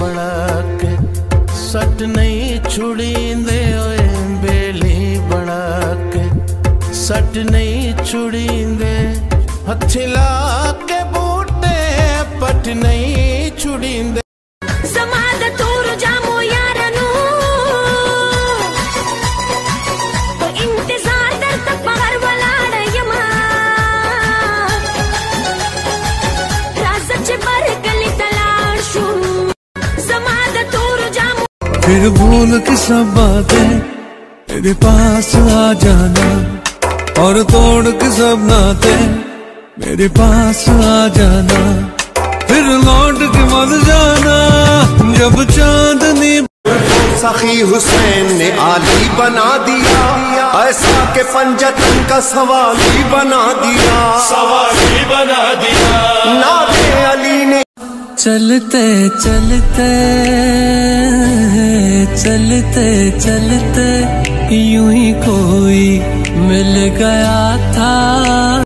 बना के सट नहीं छुड़ींदे ओए बेली बना के सट नहीं छुड़ींदे हथी ला के बूटे पट नहीं छुड़ींदे समाद तूर जामो यारनू तो इंतजार दर तक पगार वाला यमा राज़ बर गली तलाशू समाद तूर जामो फिर भूल के सब बातें तेरे पास आ जाना और तोड़ के सब नाते मेरे पास आ जाना फिर लौट के मत जाना जब चांदनी। सखी हुसैन ने आली बना दिया ऐसा के पंजतन का सवाली बना दिया नादे अली ने। चलते चलते चलते चलते यूं ही कोई मिल गया था